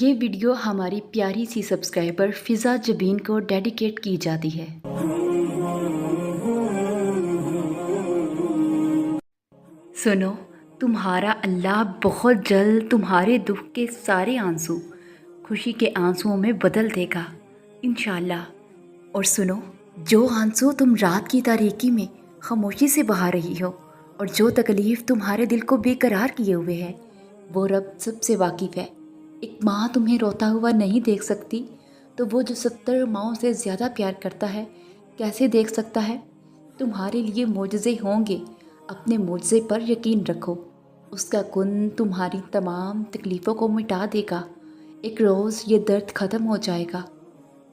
یہ ویڈیو ہماری پیاری سی سبسکرائبر فضا جبین کو ڈیڈیکیٹ کی جاتی ہے۔ سنو، تمہارا اللہ بہت جلد تمہارے دکھ کے سارے آنسو خوشی کے آنسوؤں میں بدل دے گا انشاءاللہ۔ اور سنو، جو آنسو تم رات کی تاریکی میں خاموشی سے بہا رہی ہو اور جو تکلیف تمہارے دل کو بے قرار کیے ہوئے ہے، وہ رب سب سے واقف ہے۔ ایک ماں تمہیں روتا ہوا نہیں دیکھ سکتی تو وہ جو 70 ماؤں سے زیادہ پیار کرتا ہے کیسے دیکھ سکتا ہے؟ تمہارے لیے معجزے ہوں گے، اپنے معجزے پر یقین رکھو۔ اس کا کن تمہاری تمام تکلیفوں کو مٹا دے گا۔ ایک روز یہ درد ختم ہو جائے گا۔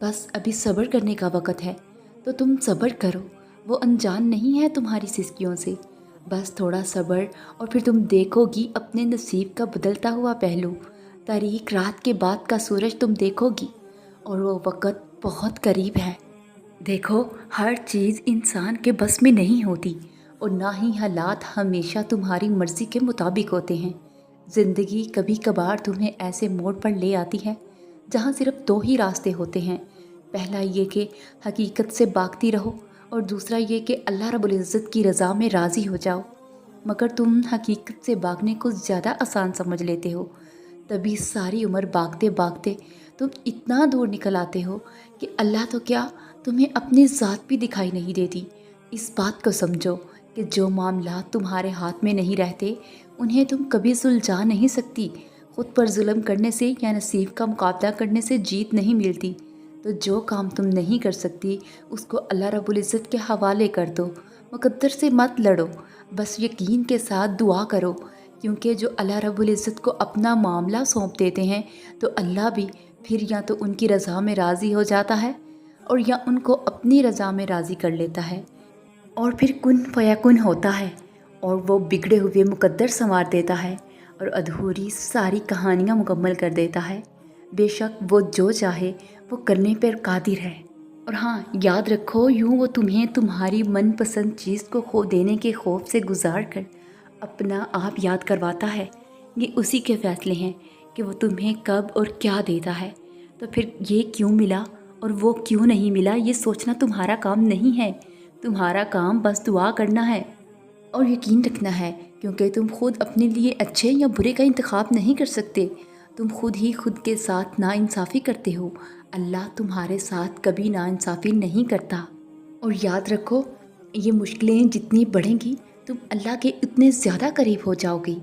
بس ابھی صبر کرنے کا وقت ہے، تو تم صبر کرو۔ وہ انجان نہیں ہے تمہاری سسکیوں سے۔ بس تھوڑا صبر اور پھر تم دیکھو گی اپنے نصیب کا بدلتا ہوا پہلو۔ تاریک رات کے بعد کا سورج تم دیکھو گی اور وہ وقت بہت قریب ہے۔ دیکھو، ہر چیز انسان کے بس میں نہیں ہوتی اور نہ ہی حالات ہمیشہ تمہاری مرضی کے مطابق ہوتے ہیں۔ زندگی کبھی کبھار تمہیں ایسے موڑ پر لے آتی ہے جہاں صرف 2 ہی راستے ہوتے ہیں۔ پہلا یہ کہ حقیقت سے بھاگتی رہو اور دوسرا یہ کہ اللہ رب العزت کی رضا میں راضی ہو جاؤ۔ مگر تم حقیقت سے بھاگنے کو زیادہ آسان سمجھ لیتے ہو، تبھی ساری عمر بھاگتے بھاگتے تم اتنا دور نکل آتے ہو کہ اللہ تو کیا، تمہیں اپنی ذات بھی دکھائی نہیں دیتی۔ اس بات کو سمجھو کہ جو معاملات تمہارے ہاتھ میں نہیں رہتے انہیں تم کبھی سلجھا نہیں سکتی۔ خود پر ظلم کرنے سے یا نصیب کا مقابلہ کرنے سے جیت نہیں ملتی۔ تو جو کام تم نہیں کر سکتی اس کو اللہ رب العزت کے حوالے کر دو۔ مقدر سے مت لڑو، بس یقین کے ساتھ دعا کرو، کیونکہ جو اللہ رب العزت کو اپنا معاملہ سونپ دیتے ہیں تو اللہ بھی پھر یا تو ان کی رضا میں راضی ہو جاتا ہے اور یا ان کو اپنی رضا میں راضی کر لیتا ہے، اور پھر کن فیکن ہوتا ہے اور وہ بگڑے ہوئے مقدر سنوار دیتا ہے اور ادھوری ساری کہانیاں مکمل کر دیتا ہے۔ بے شک وہ جو چاہے وہ کرنے پر قادر ہے۔ اور ہاں، یاد رکھو، یوں وہ تمہیں تمہاری من پسند چیز کو کھو دینے کے خوف سے گزار کر اپنا آپ یاد کرواتا ہے۔ یہ اسی کے فیصلے ہیں کہ وہ تمہیں کب اور کیا دیتا ہے۔ تو پھر یہ کیوں ملا اور وہ کیوں نہیں ملا، یہ سوچنا تمہارا کام نہیں ہے۔ تمہارا کام بس دعا کرنا ہے اور یقین رکھنا ہے، کیونکہ تم خود اپنے لیے اچھے یا برے کا انتخاب نہیں کر سکتے۔ تم خود ہی خود کے ساتھ ناانصافی کرتے ہو۔ اللہ تمہارے ساتھ کبھی ناانصافی نہیں کرتا۔ اور یاد رکھو، یہ مشکلیں جتنی بڑھیں گی تم اللہ کے اتنے زیادہ قریب ہو جاؤ گی،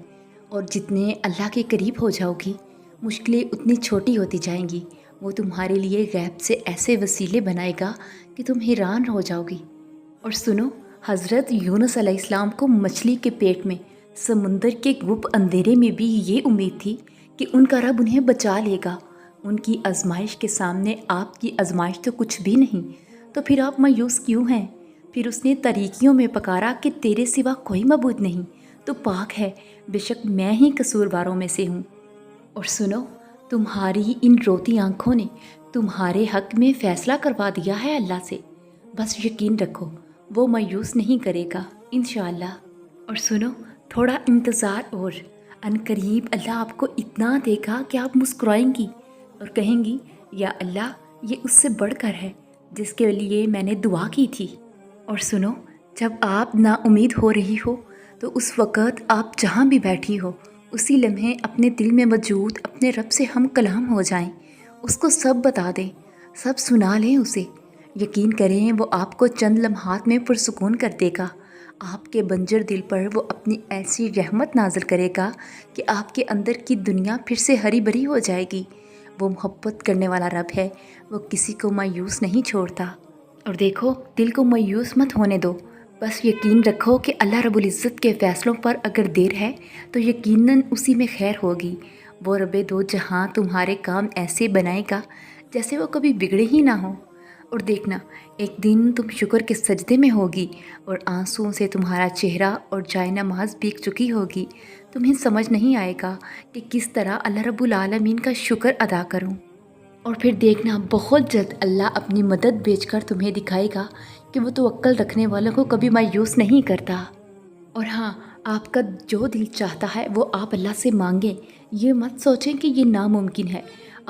اور جتنے اللہ کے قریب ہو جاؤ گی مشکلیں اتنی چھوٹی ہوتی جائیں گی۔ وہ تمہارے لیے غیب سے ایسے وسیلے بنائے گا کہ تم حیران ہو جاؤ گی۔ اور سنو، حضرت یونس علیہ السلام کو مچھلی کے پیٹ میں سمندر کے گپ اندھیرے میں بھی یہ امید تھی کہ ان کا رب انہیں بچا لے گا۔ ان کی آزمائش کے سامنے آپ کی آزمائش تو کچھ بھی نہیں، تو پھر آپ مایوس کیوں ہیں؟ پھر اس نے تاریکیوں میں پکارا کہ تیرے سوا کوئی معبود نہیں، تو پاک ہے، بے شک میں ہی قصورواروں میں سے ہوں۔ اور سنو، تمہاری ان روتی آنکھوں نے تمہارے حق میں فیصلہ کروا دیا ہے اللہ سے۔ بس یقین رکھو، وہ مایوس نہیں کرے گا انشاءاللہ۔ اور سنو، تھوڑا انتظار اور عنقریب اللہ آپ کو اتنا دے گا کہ آپ مسکرائیں گی اور کہیں گی، یا اللہ، یہ اس سے بڑھ کر ہے جس کے لیے میں نے دعا کی تھی۔ اور سنو، جب آپ نا امید ہو رہی ہو تو اس وقت آپ جہاں بھی بیٹھی ہو اسی لمحے اپنے دل میں موجود اپنے رب سے ہم کلام ہو جائیں، اس کو سب بتا دیں، سب سنا لیں اسے۔ یقین کریں، وہ آپ کو چند لمحات میں پرسکون کر دے گا۔ آپ کے بنجر دل پر وہ اپنی ایسی رحمت نازل کرے گا کہ آپ کے اندر کی دنیا پھر سے ہری بھری ہو جائے گی۔ وہ محبت کرنے والا رب ہے، وہ کسی کو مایوس نہیں چھوڑتا۔ اور دیکھو، دل کو مایوس مت ہونے دو، بس یقین رکھو کہ اللہ رب العزت کے فیصلوں پر اگر دیر ہے تو یقیناً اسی میں خیر ہوگی۔ وہ رب دو جہاں تمہارے کام ایسے بنائے گا جیسے وہ کبھی بگڑے ہی نہ ہوں۔ اور دیکھنا، ایک دن تم شکر کے سجدے میں ہوگی اور آنسوؤں سے تمہارا چہرہ اور جائے نماز بھیگ چکی ہوگی۔ تمہیں سمجھ نہیں آئے گا کہ کس طرح اللہ رب العالمین کا شکر ادا کروں۔ اور پھر دیکھنا، بہت جلد اللہ اپنی مدد بھیج کر تمہیں دکھائے گا کہ وہ توکل رکھنے والوں کو کبھی مایوس نہیں کرتا۔ اور ہاں، آپ کا جو دل چاہتا ہے وہ آپ اللہ سے مانگیں۔ یہ مت سوچیں کہ یہ ناممکن ہے۔